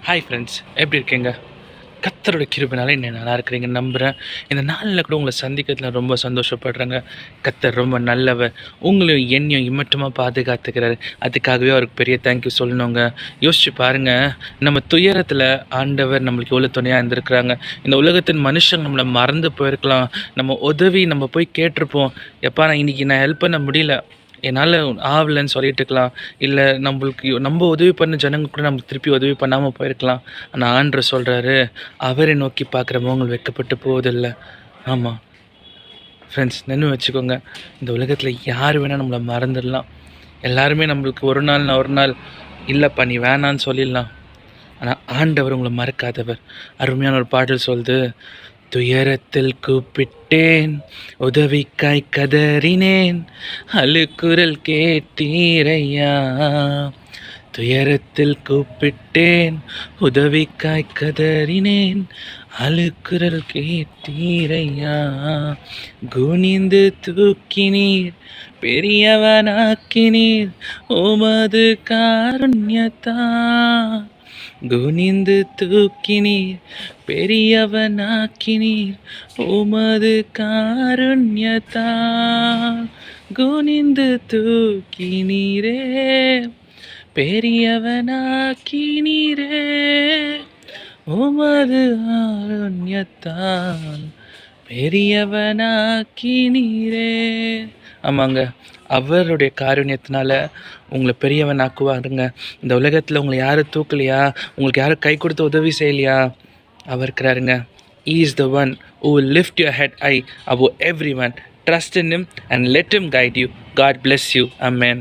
Hi friends, எப்படி இருக்கீங்க? கர்த்தரோட கிருபைனால இன்னும் நல்லா இருக்கிறீங்கன்னு நம்புகிறேன். இந்த நாளில் கூட உங்களை சந்திக்கிறதுல ரொம்ப சந்தோஷப்படுறேங்க. கர்த்தர் ரொம்ப நல்லவர். உங்களையும் என்னையும் இம்மட்டுமா பாதுகாத்துக்கிறாரு. அதுக்காகவே அவருக்கு பெரிய தேங்க்யூ சொல்லணுங்க. யோசிச்சு பாருங்கள், நம்ம துயரத்தில் ஆண்டவர் நம்மளுக்கு எவ்வளோ துணையாக இருந்திருக்கிறாங்க. இந்த உலகத்தின் மனுஷங்க நம்மளை மறந்து போயிருக்கலாம். நம்ம உதவி நம்ம போய் கேட்டிருப்போம், எப்பா நான் இன்றைக்கி நான் ஹெல்ப் பண்ண முடியல, என்னால் ஆகலைன்னு சொல்லிட்டுருக்கலாம். இல்லை நம்மளுக்கு நம்ம உதவி பண்ண ஜனங்க கூட நமக்கு திருப்பி உதவி பண்ணாமல் போயிருக்கலாம். ஆனால் ஆண்டவர் சொல்கிறாரு, அவரை நோக்கி பார்க்குற முகங்கள் வெட்கப்பட்டு போவதில்லை. ஆமாம் ஃப்ரெண்ட்ஸ், நினைவு வச்சுக்கோங்க, இந்த உலகத்தில் யார் வேணால் நம்மளை மறந்துடலாம். எல்லாருமே நம்மளுக்கு ஒரு நாள் இல்லைப்பா நீ வேணான்னு சொல்லிடலாம். ஆனால் ஆண்டவர் உங்களை மறக்காதவர். அருமையான ஒரு பாடல் சொல்லுது, துயரத்தில் கூப்பிட்டேன், உதவிக்காய் கதறினேன், அழுக்குரல் கேட்டீரையா. துயரத்தில் கூப்பிட்டேன், உதவிக்காய் கதறினேன், அழுக்குரல் கேட்டீரையா. குனிந்து தூக்கினீர், பெரியவனாக்கினீர், உமது காருண்யத்தா. குனிந்து தூக்கினீர், பெரியவனாக்கினீர், உமது காருண்யத்தா. குனிந்து தூக்கினீரே, பெரியவனாக்கினீரே, உமது காருண்யத்தால் பெரியவனாக்கினீரே. ஆமாங்க, அவருடைய காருண்யத்தினால உங்களை பெரியவன் ஆக்குவாருங்க. இந்த உலகத்தில் உங்களை யாரும் தூக்கலையா, உங்களுக்கு யாரும் கை கொடுத்து உதவி செய்யலையா, அவர் இருக்கிறாருங்க. He is the one who will lift your head high above everyone. Trust in him and let him guide you. God bless you. Amen.